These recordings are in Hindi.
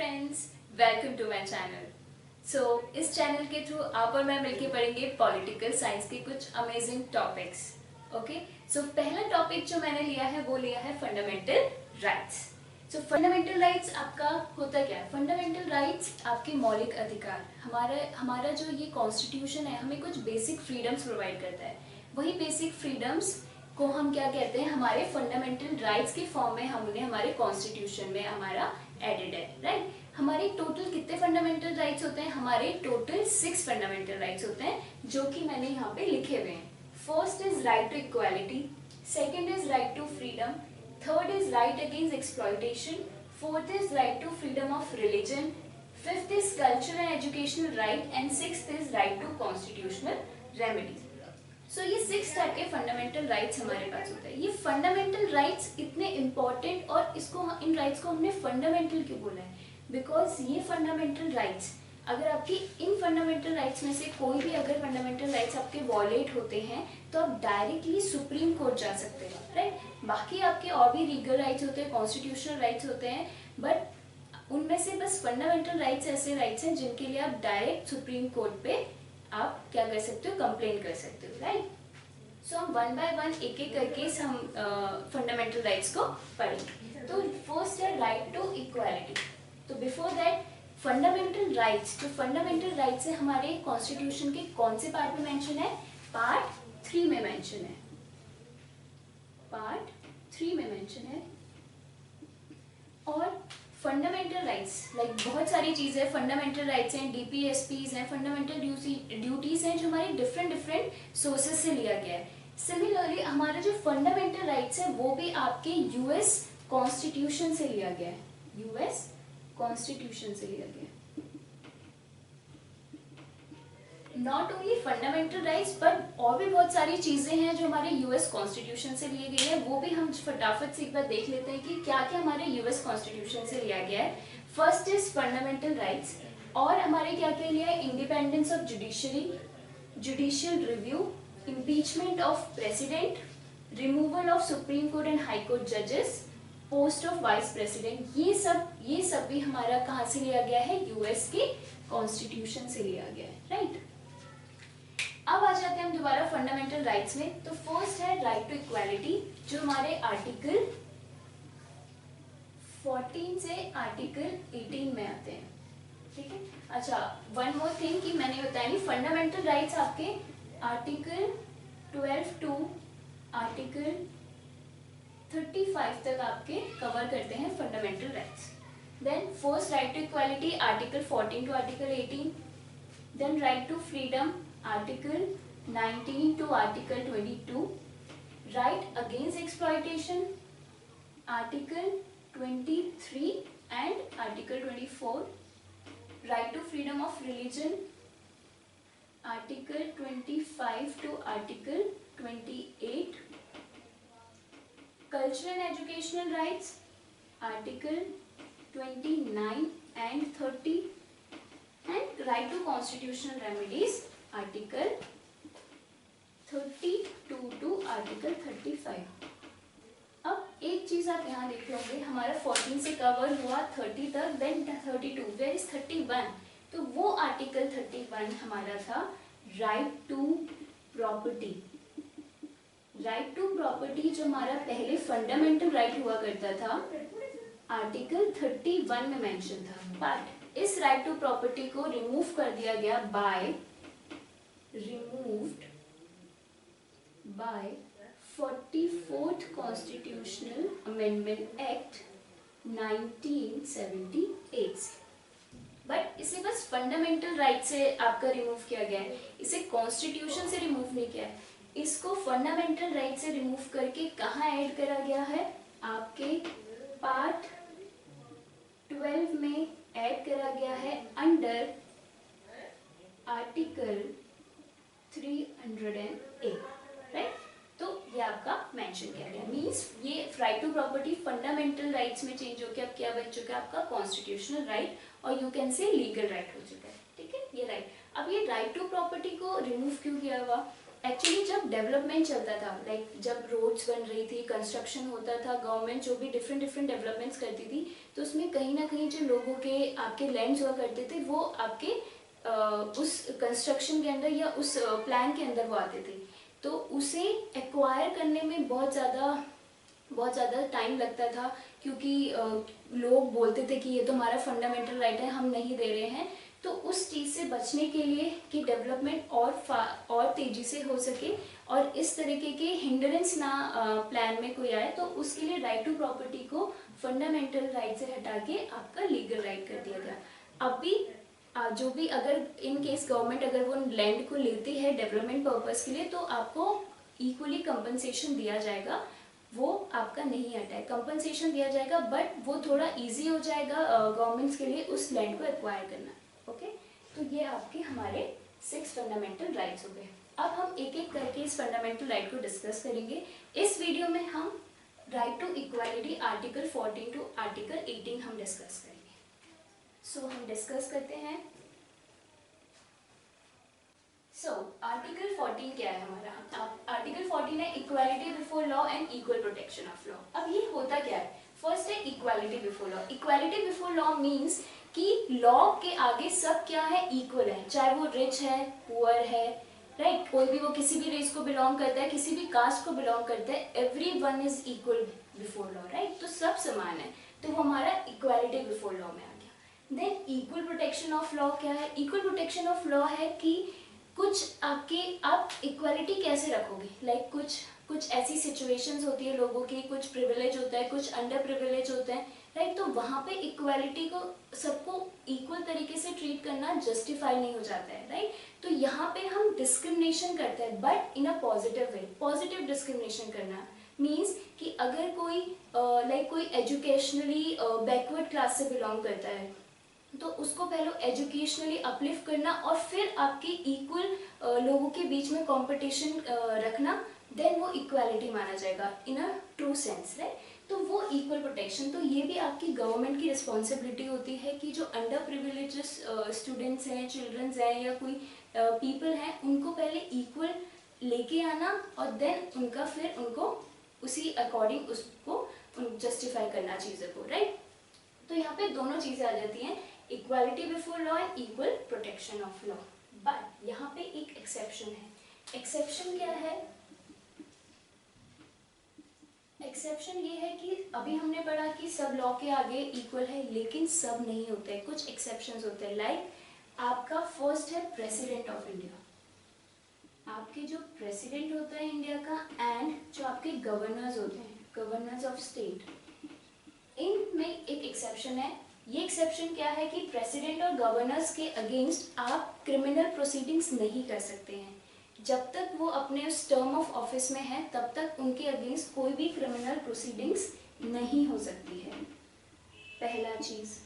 Friends, welcome to my channel. इस चैनल के थ्रू आप और मैं मिलके पढ़ेंगे पॉलिटिकल साइंस के कुछ अमेजिंग टॉपिक्स। ओके, सो पहला टॉपिक जो मैंने लिया है वो लिया है फंडामेंटल राइट्स। फंडामेंटल राइट्स आपका होता क्या है? फंडामेंटल राइट्स आपके मौलिक अधिकार, हमारा जो ये कॉन्स्टिट्यूशन है हमें कुछ बेसिक फ्रीडम्स प्रोवाइड करता है। वही बेसिक फ्रीडम्स को हम क्या कहते हैं, हमारे फंडामेंटल राइट्स के फॉर्म में हमने हमारे कॉन्स्टिट्यूशन में हमारा एडेड है, राइट। हमारे टोटल कितने फंडामेंटल राइट्स होते हैं? हमारे टोटल 6 फंडामेंटल राइट्स होते हैं जो कि मैंने यहाँ पे लिखे हुए हैं। First is right to equality, second is right to freedom, third is right against exploitation, fourth is right to freedom of religion, fifth is cultural and educational right and sixth is right to constitutional remedies. ये 6 टाइप के फंडामेंटल राइट्स हमारे पास होते हैं। ये फंडामेंटल राइट्स इतने इंपॉर्टेंट, और इन राइट्स को हमने फंडामेंटल क्यों बोला है? बिकॉज ये फंडामेंटल राइट्स, अगर आपकी इन फंडामेंटल राइट्स में से कोई भी अगर फंडामेंटल राइट्स आपके वॉलेट होते हैं तो आप डायरेक्टली सुप्रीम कोर्ट जा सकते हैं, राइट। बाकी आपके और भी लीगल राइट्स होते हैं, कॉन्स्टिट्यूशनल राइट्स होते हैं, बट उनमें से बस फंडामेंटल राइट्स ऐसे राइट्स हैं जिनके लिए आप डायरेक्ट सुप्रीम कोर्ट पे आप क्या कर सकते हो, कंप्लेन कर सकते हो, राइट। हम वन बाय वन एक एक करके हम फंडामेंटल राइट्स को पढ़ेंगे। तो फर्स्ट है राइट टू इक्वालिटी। तो बिफोर दैट, फंडामेंटल राइट्स, जो फंडामेंटल राइट्स है हमारे कॉन्स्टिट्यूशन के कौन से पार्ट में मेंशन है? पार्ट 3 में मेंशन है, पार्ट 3 में मेंशन है। और फंडामेंटल राइट्स लाइक बहुत सारी चीजें फंडामेंटल राइट्स हैं, डीपीएसपीज हैं, फंडामेंटल ड्यूटीज हैं जो हमारे डिफरेंट सोर्सेज से लिया गया है। सिमिलरली हमारा जो फंडामेंटल राइट्स है वो भी आपके यूएस कॉन्स्टिट्यूशन से लिया गया है, यूएस कॉन्स्टिट्यूशन से लिया गया है। Not only fundamental rights but और भी बहुत सारी चीजें हैं जो हमारे यूएस कॉन्स्टिट्यूशन से लिए गए हैं, वो भी हम फटाफट से एक बार देख लेते हैं कि क्या क्या हमारे यूएस कॉन्स्टिट्यूशन से लिया गया है। फर्स्ट इज फंडामेंटल राइट्स, और हमारे क्या क्या लिया है? Independence of judiciary, judicial review, impeachment of president, removal of supreme court and high court जजेस, पोस्ट ऑफ वाइस प्रेसिडेंट। ये सब भी हमारा कहाँ से लिया गया है? यूएस के कॉन्स्टिट्यूशन से लिया गया है, राइट। अब आ जाते हैं हम दोबारा फंडामेंटल राइट्स में। तो फर्स्ट है राइट टू इक्वालिटी, जो हमारे आर्टिकल 14 से आर्टिकल 18 में आते हैं, ठीक है। अच्छा, वन मोर थिंग कि मैंने बताया नहीं, फंडामेंटल राइट्स आपके आर्टिकल 12 टू आर्टिकल 35 तक आपके कवर करते हैं fundamental rights. Then first right to equality article 14 to article 18, then right to freedom Article 19 to Article 22, right against exploitation, Article 23 and Article 24, right to freedom of religion, Article 25 to Article 28, cultural and educational rights, Article 29 and 30, and right to constitutional remedies, article 32 to article 35। अब एक चीज आप यहाँ देख लोगे, हमारा 14 से कवर हुआ 30 तक, देन 32, वेयर इज 31? तो वो आर्टिकल 31 हमारा था right to property. Right to property जो हमारा पहले फंडामेंटल राइट हुआ करता था, आर्टिकल 31 में मेंशन था, बट इस राइट टू प्रॉपर्टी को रिमूव कर दिया गया removed by 44th Constitutional Amendment Act 1978। But इसे बस फंडामेंटल राइट से आपका रिमूव किया गया है, इसे कॉन्स्टिट्यूशन से रिमूव नहीं किया है। इसको फंडामेंटल राइट से रिमूव करके कहाँ ऐड करा गया है? आपके पार्ट 12 में ऐड करा गया है अंडर आर्टिकल 308, राइट। तो ये आपका मेंशन किया गया, मींस ये right to property fundamental rights में चेंज होकर अब क्या बन चुका है? आपका कॉन्स्टिट्यूशनल राइट, और you can say legal right हो चुका है, ठीक है, ये राइट। अब ये राइट टू प्रॉपर्टी को रिमूव क्यों किया हुआ? एक्चुअली जब डेवलपमेंट चलता था, लाइक जब रोड्स बन रही थी, कंस्ट्रक्शन होता था, गवर्नमेंट जो भी डिफरेंट डिफरेंट डेवलपमेंट्स करती थी, तो उसमें कहीं ना कहीं जो लोगों के आपके लैंड्स हुआ करते थे वो आपके उस कंस्ट्रक्शन के अंदर या उस प्लान के अंदर वो आते थे। तो उसे एक्वायर करने में बहुत ज़्यादा टाइम लगता था, क्योंकि लोग बोलते थे कि ये तो हमारा फंडामेंटल राइट है, हम नहीं दे रहे हैं। तो उस चीज़ से बचने के लिए कि डेवलपमेंट और तेज़ी से हो सके और इस तरीके के हिंड्रेंस ना प्लान में कोई आए, तो उसके लिए राइट टू प्रॉपर्टी को फंडामेंटल राइट से हटा के आपका लीगल राइट कर दिया गया। अब भी जो भी अगर इन केस गवर्नमेंट अगर वो लैंड को लेती है डेवलपमेंट पर्पस के लिए, तो आपको इक्वली कंपनसेशन दिया जाएगा, वो आपका नहीं हटा है, कंपनसेशन दिया जाएगा, बट वो थोड़ा इजी हो जाएगा गवर्नमेंट्स के लिए उस लैंड को एक्वायर करना। ओके, तो ये आपके हमारे 6 फंडामेंटल राइट्स हो गए। अब हम एक एक करके इस फंडामेंटल राइट को डिस्कस करेंगे। इस वीडियो में हम right to equality article 14 to article 18 हम डिस्कस करेंगे। सो हम डिस्कस करते हैं। आर्टिकल 14 क्या है हमारा? आर्टिकल 14 है equality before law and equal protection of law. अब ये होता क्या है? फर्स्ट है equality before law. Equality before law means कि लॉ के आगे सब क्या है? इक्वल है, चाहे वो रिच है, पुअर है, राइट, कोई भी वो किसी भी रेस को बिलोंग करता है, किसी भी कास्ट को बिलोंग करता है, everyone is equal before law, right, तो सब समान है, तो वो हमारा इक्वालिटी बिफोर लॉ में आ गया। Than equal protection of law क्या है? इक्वल प्रोटेक्शन ऑफ लॉ है कि कुछ आप इक्वालिटी कैसे रखोगे, लाइक कुछ ऐसी सिचुएशंस होती है लोगों की, कुछ प्रिविलेज होता है, कुछ अंडर प्रिविलेज होते हैं, राइट, तो वहाँ पे इक्वालिटी को सबको इक्वल तरीके से ट्रीट करना जस्टिफाई नहीं हो जाता है, राइट। तो यहाँ पे हम डिस्क्रिमिनेशन करते हैं, but in a positive way. Positive discrimination करना मीन्स कि अगर कोई कोई एजुकेशनली बैकवर्ड क्लास से बिलोंग करता है, तो उसको पहले एजुकेशनली अपलिफ्ट करना और फिर आपके इक्वल लोगों के बीच में कंपटीशन रखना, देन वो इक्वालिटी माना जाएगा इन अ ट्रू सेंस, राइट। तो वो इक्वल प्रोटेक्शन, तो ये भी आपकी गवर्नमेंट की रिस्पॉन्सिबिलिटी होती है कि जो अंडर प्रिविलेजेस स्टूडेंट्स हैं, चिल्ड्रंस हैं या कोई पीपल हैं, उनको पहले इक्वल लेके आना और देन उनका फिर उनको उसी अकॉर्डिंग उसको जस्टिफाई करना चीज़ों को, राइट। तो यहाँ पे दोनों चीज़ें आ जाती हैं, equality before law and equal protection of law. But यहाँ पे एक एक्सेप्शन है। एक्सेप्शन क्या है? एक्सेप्शन ये है कि अभी हमने पढ़ा कि सब लॉ के आगे इक्वल है, लेकिन सब नहीं होते, कुछ एक्सेप्शंस होते हैं। लाइक आपका फर्स्ट है प्रेसिडेंट ऑफ इंडिया, आपके जो प्रेसिडेंट होता है इंडिया का, एंड जो आपके गवर्नर्स होते हैं, गवर्नर्स ऑफ स्टेट, इनमें एक एक्सेप्शन है। ये एक्सेप्शन क्या है कि प्रेसिडेंट और गवर्नर्स के अगेंस्ट आप क्रिमिनल प्रोसीडिंग्स नहीं कर सकते हैं। जब तक वो अपने उस टर्म ऑफ ऑफिस में है, तब तक उनके अगेंस्ट कोई भी क्रिमिनल प्रोसीडिंग्स नहीं हो सकती है, पहला चीज।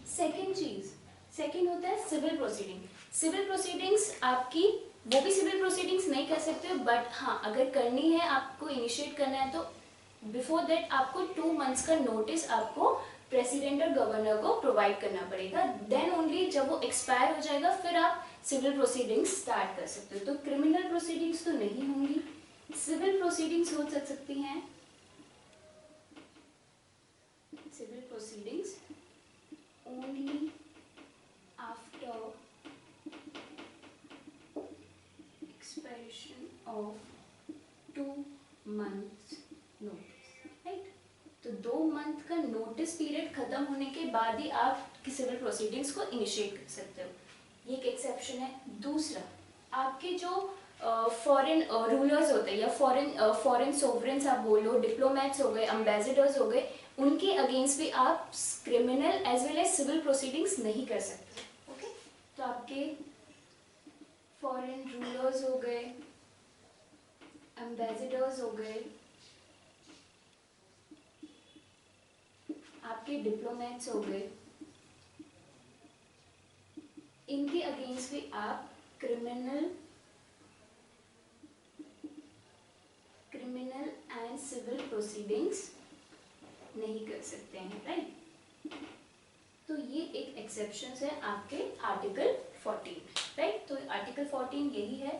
सेकंड होता है सिविल प्रोसीडिंग। सिविल प्रोसीडिंग्स आपकी, वो भी सिविल प्रोसीडिंग्स नहीं कर सकते, बट हाँ अगर करनी है, आपको इनिशिएट करना है, तो बिफोर दैट आपको 2 मंथ्स का नोटिस आपको प्रेसिडेंट और गवर्नर को प्रोवाइड करना पड़ेगा। देन ओनली जब वो एक्सपायर हो जाएगा, फिर आप सिविल प्रोसीडिंग्स स्टार्ट कर सकते हो। तो क्रिमिनल प्रोसीडिंग्स तो नहीं होंगी, सिविल प्रोसीडिंग्स हो सकती हैं। Civil proceedings only after expiration of 2 months notice, right. तो 2 मंथ का नोटिस पीरियड खत्म होने के बाद ही आप सिविल प्रोसीडिंग्स को इनिशिएट कर सकते हो, ये एक एक्सेप्शन है। दूसरा, आपके जो फॉरेन रूलर्स होते हैं या फॉरेन सोवरेन्स आप बोलो, डिप्लोमेट्स हो गए, एम्बेसडर्स हो गए, उनके अगेंस्ट भी आप criminal as well as civil proceedings नहीं कर सकते, ओके। तो आपके फॉरेन रूलर्स हो गए, एम्बेसडर्स हो गए, आपके डिप्लोमेट्स हो गए, इनके अगेंस्ट भी आप क्रिमिनल एंड सिविल प्रोसीडिंग्स नहीं कर सकते हैं, राइट। तो ये एक एक्सेप्शन है आपके आर्टिकल 14 में। राइट। तो आर्टिकल 14 यही है।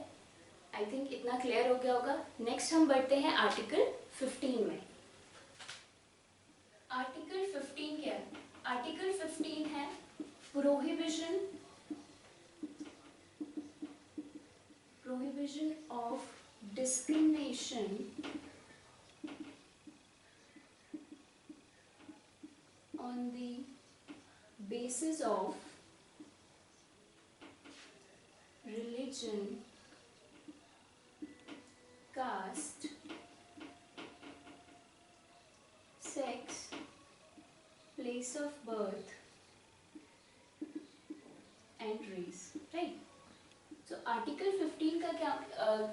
आई थिंक इतना क्लियर हो गया होगा। नेक्स्ट हम बढ़ते हैं आर्टिकल 15 में। आर्टिकल 15 क्या है? आर्टिकल 15 है prohibition of discrimination on the basis of religion, caste, sex, place of birth and race, right? So article 15 का क्या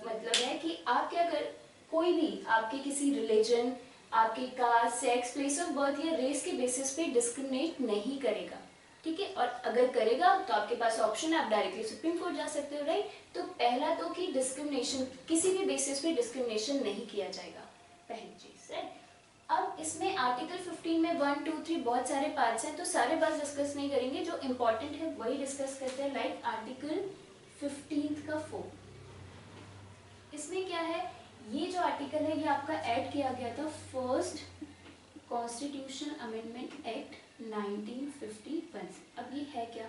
मतलब है कि आप क्या कर, कोई भी आपके किसी रिलीजन, आपके caste, sex, place of birth या रेस के बेसिस पे डिस्क्रिमिनेट नहीं करेगा, ठीक है। और अगर करेगा तो आपके पास ऑप्शन है, आप डायरेक्टली सुप्रीम कोर्ट जा सकते हो, राइट। तो पहला तो कि डिस्क्रिमिनेशन, किसी भी बेसिस पे डिस्क्रिमिनेशन नहीं किया जाएगा, पहली चीज, राइट। अब इसमें आर्टिकल 15 में 1, 2, 3 बहुत सारे पार्ट्स हैं, तो सारे पार्ट्स डिस्कस नहीं करेंगे, जो इंपॉर्टेंट है वही डिस्कस करते हैं। लाइक आर्टिकल 15 का 4, इसमें क्या है, ये जो आर्टिकल है ये आपका ऐड किया गया था फर्स्ट कॉन्स्टिट्यूशनल अमेंडमेंट एक्ट 1951। अब ये है क्या,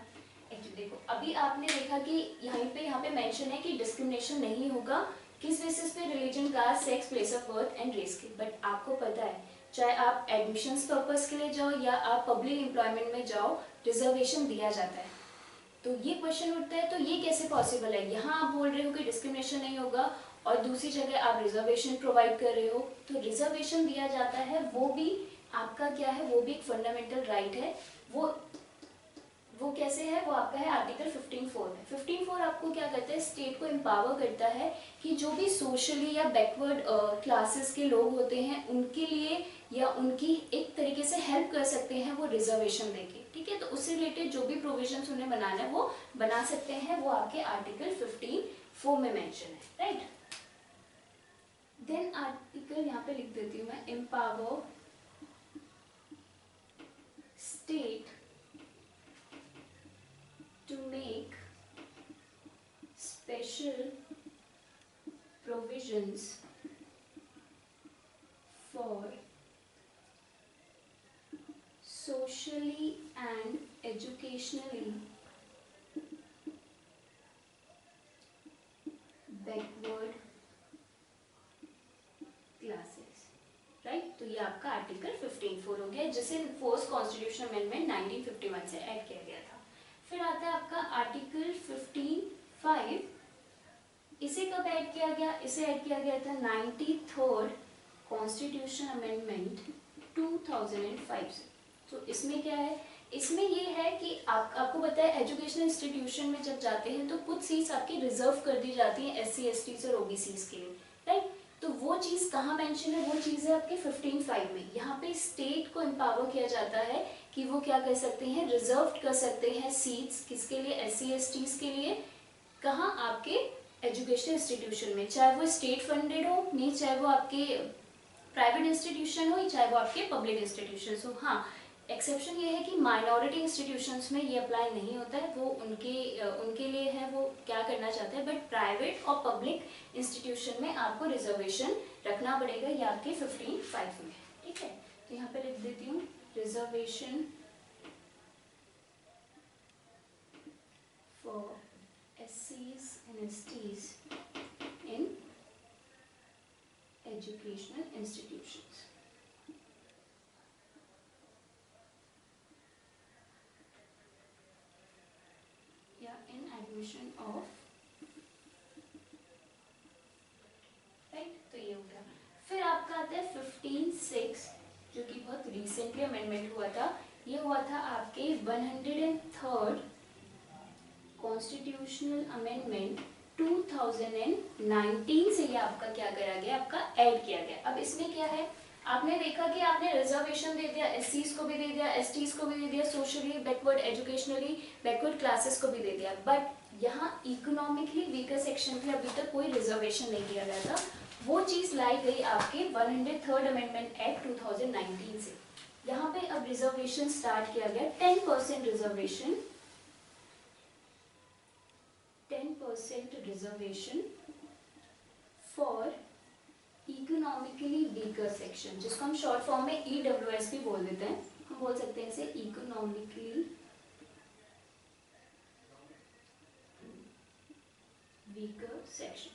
एक्चुअली देखो अभी आपने देखा कि यहाँ पे मेंशन है कि डिस्क्रिमिनेशन नहीं होगा किस बेसिस पे, religion, caste, sex, place of birth and race के। बट आपको पता है चाहे आप एडमिशंस पर्पस के लिए जाओ या आप पब्लिक एम्प्लॉयमेंट में जाओ, रिजर्वेशन दिया जाता है। तो ये क्वेश्चन उठता है, तो ये कैसे पॉसिबल है, यहाँ आप बोल रहे हो कि डिस्क्रिमिनेशन नहीं होगा और दूसरी जगह आप रिजर्वेशन प्रोवाइड कर रहे हो। तो रिजर्वेशन दिया जाता है, वो भी आपका क्या है, वो भी एक फंडामेंटल राइट है। वो कैसे है, वो आपका है आर्टिकल 15(4) में। 15(4) आपको क्या करता है, स्टेट को एम्पावर करता है कि जो भी सोशली या बैकवर्ड क्लासेस के लोग होते हैं उनके लिए या उनकी एक तरीके से हेल्प कर सकते हैं वो रिजर्वेशन देके, ठीक है। तो उससे रिलेटेड जो भी प्रोविजंस उन्हें बनाना है वो बना सकते हैं, वो आपके आर्टिकल 15(4) में मेंशन है, राइट। देन आर्टिकल यहाँ पे लिख देती हूँ मैं, empower state to make special provisions for socially and educationally backward classes, right. तो ये आपका आर्टिकल 15(4) हो गया, जिसे फोर्थ कॉन्स्टिट्यूशन अमेंडमेंट 1951 से ऐड किया गया था। फिर आता है आपका आर्टिकल 15(5). इसे कब ऐड किया गया, इसे ऐड किया गया था 93rd कॉन्स्टिट्यूशन अमेंडमेंट 2005 से। तो इसमें क्या है, इसमें ये है कि आपको पता है एजुकेशनल इंस्टीट्यूशन में जब जाते हैं तो कुछ सीट्स आपकी रिजर्व कर दी जाती हैं SC, ST और OBCs के लिए, राइट। तो वो चीज़ कहाँ मेंशन है, वो चीज़ है आपके 15(5) में। यहाँ पे स्टेट को एम्पावर किया जाता है कि वो क्या कर सकते हैं, रिजर्व कर सकते हैं सीट्स, किसके लिए, SC, STs के लिए। कहाँ, आपके एजुकेशनल इंस्टीट्यूशन में, चाहे वो स्टेट फंडेड हो, नहीं चाहे वो आपके प्राइवेट इंस्टीट्यूशन हो, चाहे वो आपके पब्लिक इंस्टीट्यूशन हो। हाँ, एक्सेप्शन ये है कि माइनॉरिटी इंस्टीट्यूशंस में ये अप्लाई नहीं होता है, वो उनके लिए है, वो क्या करना चाहते हैं। बट प्राइवेट और पब्लिक इंस्टीट्यूशन में आपको रिजर्वेशन रखना पड़ेगा, ये आपके 15(5) में, ठीक है। तो यहाँ पे लिख देती हूँ, reservation for SCs and STs in educational institutions. या in admission of, राइट। तो ये हो गया। फिर आपका आता है 15(6), जो कि बहुत रिसेंटली अमेंडमेंट हुआ था। ये हुआ था आपके 103rd कॉन्स्टिट्यूशनल अमेंडमेंट 2019 से। ये आपका क्या करा गया, आपका ऐड किया गया। अब इसमें क्या है, आपने देखा कि आपने रिजर्वेशन दे दिया, SCs को भी दे दिया, STs को भी दे दिया, socially backward, educationally backward classes को भी दे दिया। बट यहाँ इकोनॉमिकली वीकर सेक्शन के लिए अभी तक कोई रिजर्वेशन नहीं दिया गया था। वो चीज़ लाई गई आपके 103rd अमेंडमेंट एक्ट 2019 से। यहाँ पे अब रिजर्वेशन स्टार्ट किया गया, 10% reservation 10% reservation for economically weaker section, जिसको हम शॉर्ट फॉर्म में EWS भी बोल देते हैं। हम बोल सकते हैं इसे इकोनॉमिकली वीकर सेक्शन।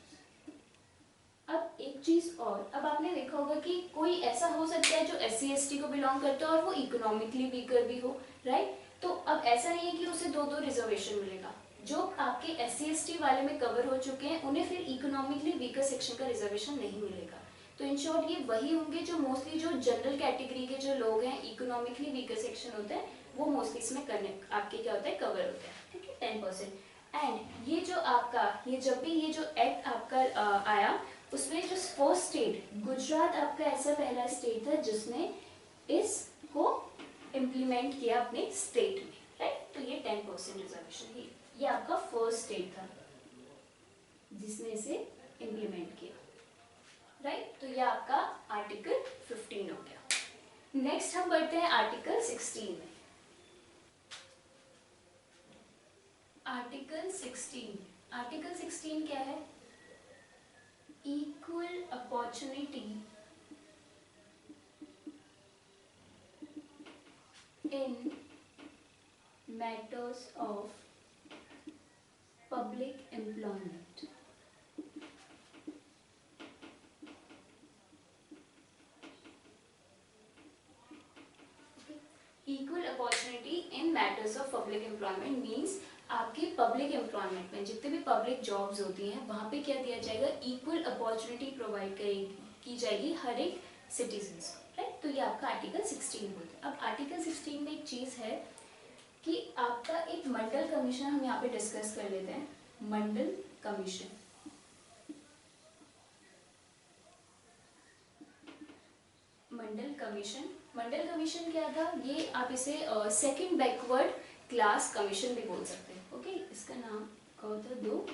अब एक चीज और, अब आपने देखा होगा कि कोई ऐसा हो सकता है जो SC ST को बिलोंग करता है और वो इकोनॉमिकली वीकर भी हो, राइट। तो अब ऐसा नहीं है कि उसे दो दो रिजर्वेशन मिलेगा। जो आपके SC ST वाले में कवर हो चुके हैं उन्हें फिर इकोनॉमिकली वीकर सेक्शन का रिजर्वेशन नहीं मिलेगा। तो इन शॉर्ट ये वही होंगे जो मोस्टली जो जनरल कैटेगरी के जो लोग हैं, इकोनॉमिकली वीकर सेक्शन होता है वो मोस्टली इसमें करने आपके क्या होता है, कवर होता है, ठीक है, 10%। एंड ये जो आपका ये जब भी ये जो एक्ट आपका आया उसमें जो फर्स्ट स्टेट गुजरात आपका ऐसा पहला स्टेट था जिसने इसको इम्प्लीमेंट किया अपने स्टेट में, राइट। तो ये 10% रिजर्वेशन ही, ये आपका फर्स्ट स्टेट था जिसने इसे इम्प्लीमेंट किया, राइट। तो ये आपका आर्टिकल 15 हो गया। नेक्स्ट हम बढ़ते हैं आर्टिकल 16 में। आर्टिकल 16 क्या है? Equal opportunity in matters of public employment. Equal opportunity in matters of public employment means आपके पब्लिक एम्प्लॉयमेंट में जितने भी पब्लिक जॉब्स होती हैं वहाँ पे क्या दिया जाएगा, इक्वल अपॉर्चुनिटी प्रोवाइड की जाएगी हर एक सिटीजन्स, राइट। तो ये आपका आर्टिकल 16 बोलते हैं। अब आर्टिकल 16 में एक चीज़ है कि आपका एक मंडल कमीशन हम यहाँ पे डिस्कस कर लेते हैं। मंडल कमीशन, मंडल कमीशन क्या था? ये आप इसे सेकंड बैकवर्ड क्लास कमीशन भी बोल सकते हैं, ओके। इसका नाम क्या होता है? दो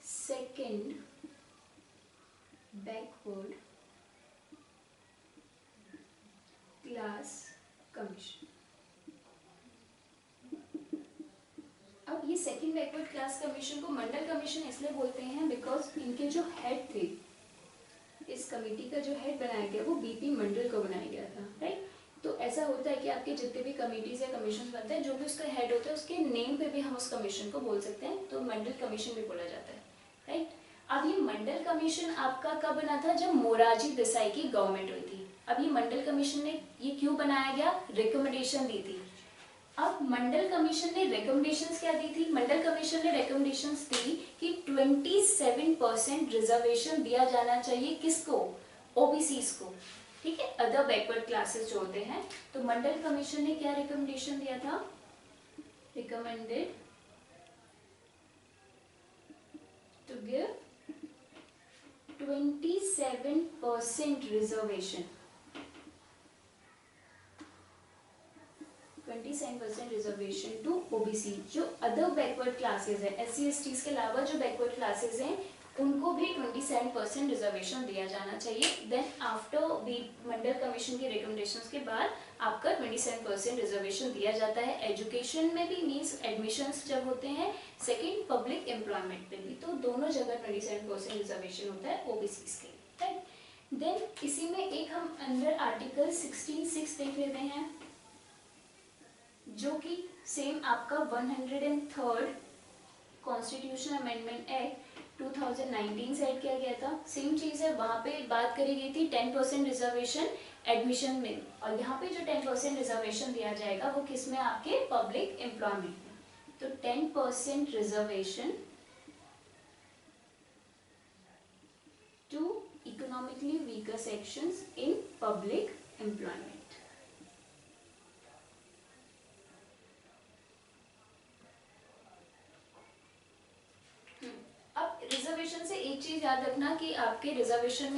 सेकंड बैकवर्ड क्लास कमीशन। अब ये सेकंड बैकवर्ड क्लास कमीशन को मंडल कमीशन इसलिए बोलते हैं बिकॉज इनके जो हेड थे, इस कमेटी का जो हेड बनाया गया वो BP मंडल को बनाया गया था, राइट। तो ऐसा होता है कि आपके जितने भी कमेटीज या कमीशन बनते हैं जो भी उसका हेड होता है उसके नेम पे भी हम उस कमीशन को बोल सकते हैं, तो मंडल कमीशन भी बोला जाता है, राइट। अब ये मंडल कमीशन आपका कब बना था? जब मोरारजी देसाई की गवर्नमेंट हुई थी। अब ये मंडल कमीशन ने ये क्यों बनाया गया? रिकमेंडेशन दी थी। अब मंडल कमीशन ने रिकमेंडेशंस क्या दी थी? मंडल कमीशन ने रिकमेंडेशंस दी कि 27% रिजर्वेशन दिया जाना चाहिए, किसको? OBCs को, ठीक है, अदर बैकवर्ड क्लासेस जो होते हैं। तो मंडल कमीशन ने क्या रिकमेंडेशन दिया था? Recommended to give 27% reservation, 27% reservation to OBC। जो अदर बैकवर्ड क्लासेस है, SC STs के अलावा जो बैकवर्ड क्लासेस हैं उनको भी 27% रिजर्वेशन दिया जाना चाहिए। Then after the Mandal commission के रिकमेंडेशंस के बाद आपका 27% रिजर्वेशन दिया जाता है। एजुकेशन में भी मीन्स एडमिशंस जब होते हैं, सेकंड पब्लिक एम्प्लॉयमेंट में भी, तो दोनों जगह 27% रिजर्वेशन होता है OBCs के, राइट। देन इसी में एक हम अंदर आर्टिकल 16(6) देख लेते हैं, जो कि सेम आपका 103rd कॉन्स्टिट्यूशन अमेंडमेंट एक्ट 2019 से ऐड किया गया था। सेम चीज़ है, वहाँ पे बात करी गई थी 10% रिजर्वेशन एडमिशन में, और यहाँ पे जो 10% रिजर्वेशन दिया जाएगा वो किस में? आपके पब्लिक एम्प्लॉयमेंट में। तो 10% reservation to economically weaker sections in public employment. Reservation से एक चीज याद रखना कि आपके रिजर्वेशन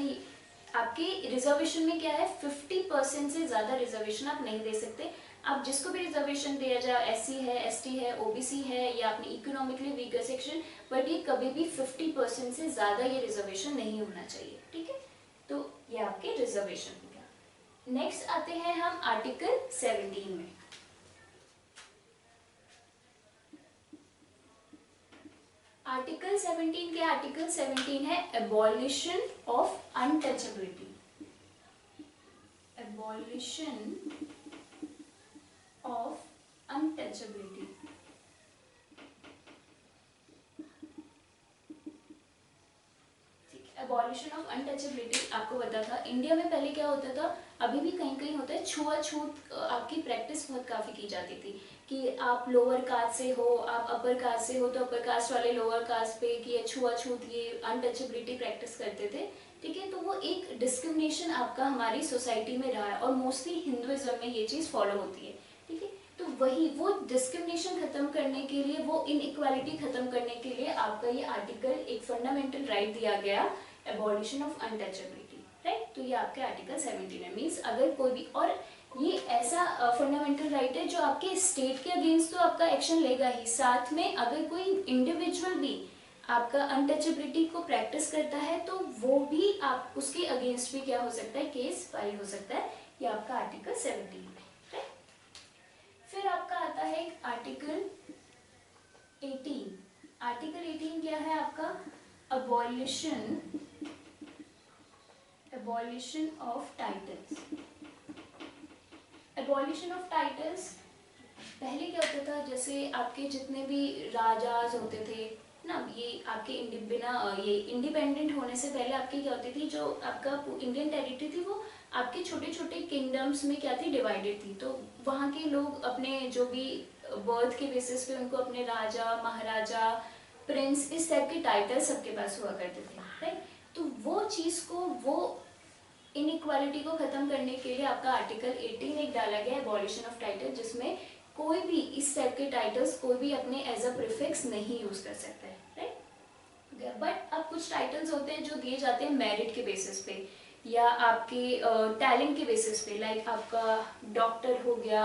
में क्या है, 50% से ज्यादा रिजर्वेशन आप नहीं दे सकते। आप जिसको भी रिजर्वेशन दिया जाए, SC है, ST है, OBC है या अपनी इकोनॉमिकली वीकर सेक्शन, बट ये कभी भी 50% से ज्यादा ये रिजर्वेशन नहीं होना चाहिए, ठीक है। तो ये आपके रिजर्वेशन हो गया। नेक्स्ट आते हैं हम आर्टिकल 17 में। आर्टिकल 17 के आर्टिकल 17 है abolition of untouchability, abolition of untouchability. Abolition of untouchability आपको पता था इंडिया में पहले क्या होता था, अभी भी कहीं कहीं होता है, छुआछूत आपकी प्रैक्टिस बहुत काफ़ी की जाती थी कि आप लोअर कास्ट से हो, आप अपर कास्ट से हो तो अपर कास्ट वाले लोअर कास्ट पे कि ये छुआछूत, ये अनटचेबिलिटी प्रैक्टिस करते थे। ठीक है, तो वो एक डिस्क्रिमिनेशन आपका हमारी सोसाइटी में रहा है और मोस्टली हिंदुइज्म में ये चीज़ फॉलो होती है। ठीक है, तो वही वो डिस्क्रिमिनेशन खत्म करने के लिए, वो इनइक्वालिटी खत्म करने के लिए आपका ये आर्टिकल एक फंडामेंटल राइट दिया गया, एबॉलिशन ऑफ अनटचेबिलिटी, राइट। तो ये आपके आर्टिकल 17 है, मीन्स अगर कोई भी, और ये ऐसा फंडामेंटल राइट है जो आपके स्टेट के अगेंस्ट तो आपका एक्शन लेगा ही, साथ में अगर कोई इंडिविजुअल भी आपका अनटचेबिलिटी को प्रैक्टिस करता है तो वो भी आप उसके अगेंस्ट भी क्या हो सकता है, केस फाइल हो सकता है। ये आपका आर्टिकल 17 है। फिर आपका आता है आर्टिकल 18। आर्टिकल 18 क्या है आपका, abolition of titles. Abolition of titles, पहले क्या होता था, जैसे आपके जितने भी राजाज होते थे ना, ये आपके बिना ये इंडिपेंडेंट होने से पहले आपकी क्या होती थी, जो आपका इंडियन टेरिटरी थी वो आपके छोटे छोटे किंगडम्स में क्या थी, डिवाइडेड थी। तो वहाँ के लोग अपने जो भी बर्थ के बेसिस पे उनको अपने राजा, महाराजा, प्रिंस, इस टाइप के टाइटल सबके पास हुआ करते थे, राइट। तो वो चीज़ को, वो इनइक्वालिटी को खत्म करने के लिए आपका आर्टिकल 18 एक डाला गया, एबॉलिशन ऑफ टाइटल, जिसमें कोई भी इस टाइप के टाइटल्स कोई भी अपने एज अ प्रीफिक्स नहीं यूज कर सकता है, राइट। बट अब कुछ टाइटल्स होते हैं जो दिए जाते हैं मेरिट के बेसिस पे या आपके टैलेंट के बेसिस पे, लाइक आपका डॉक्टर हो गया,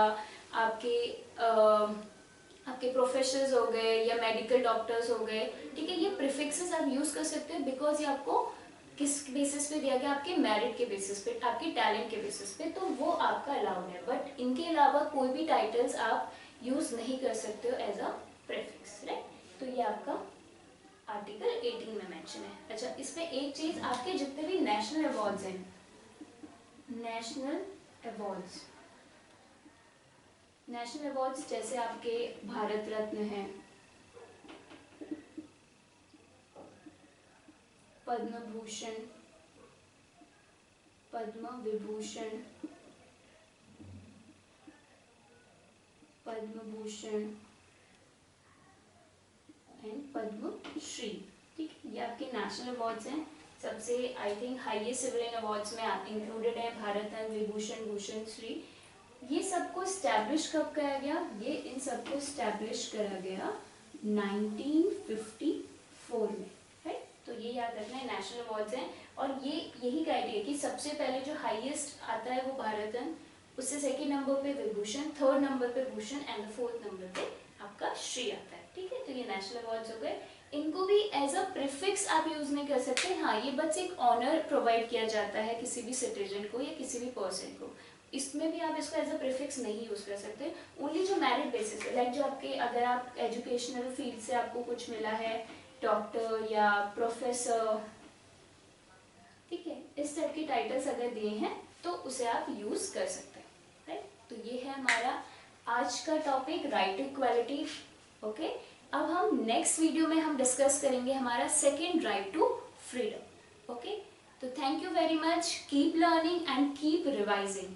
आपके प्रोफेसर्स हो गए या मेडिकल डॉक्टर्स हो गए। ठीक है, ये प्रीफिक्सेस आप यूज कर सकते हैं बिकॉज ये आपको किस बेसिस पे दिया गया, आपके मेरिट के बेसिस पे, आपके टैलेंट के बेसिस पे, तो वो आपका अलाउड है। बट इनके अलावा कोई भी टाइटल्स आप यूज नहीं कर सकते हो एज अ प्रीफिक्स, राइट। तो ये आपका आर्टिकल 18 में मेंशन है। अच्छा, इसमें एक चीज, आपके जितने भी नेशनल अवार्ड्स हैं, नेशनल अवार्ड्स जैसे आपके भारत रत्न है, पद्म भूषण, पद्म विभूषण, पद्म भूषण एंड पद्म श्री। ठीक, ये आपके नेशनल अवार्ड्स हैं। सबसे I think highest civilian awards में इंक्लूडेड है भारत रत्न, विभूषण, भूषण, श्री। ये सबको स्टैब्लिश कब किया गया, ये इन सबको स्टैब्लिश करा गया 1954 में, राइट। तो ये याद रखना है, नेशनल अवार्ड्स हैं। और ये यही क्राइटेरिया कि सबसे पहले जो हाईएस्ट आता है वो भारत रत्न, उससे सेकेंड नंबर पे विभूषण, थर्ड नंबर पे भूषण एंड फोर्थ नंबर पे आपका श्री आता है। ठीक है, तो ये नेशनल अवार्ड्स हो गए। इनको भी एज अ प्रीफिक्स आप यूज नहीं कर सकते। हाँ, ये बस एक ऑनर प्रोवाइड किया जाता है किसी भी सिटीजन को या किसी भी पर्सन को, इसमें भी आप इसको एज अ प्रीफिक्स नहीं यूज कर सकते। ओनली जो मेरिट बेसिस है, लाइक जो आपके, अगर आप एजुकेशनल फील्ड से आपको कुछ मिला है, डॉक्टर या प्रोफेसर, ठीक है, इस टाइप के टाइटल्स अगर दिए हैं तो उसे आप यूज कर सकते हैं, राइट। तो ये है हमारा आज का topic, right to equality. Okay, अब हम नेक्स्ट वीडियो में हम डिस्कस करेंगे हमारा second, right to freedom. Okay, तो thank you very much, keep learning and keep revising.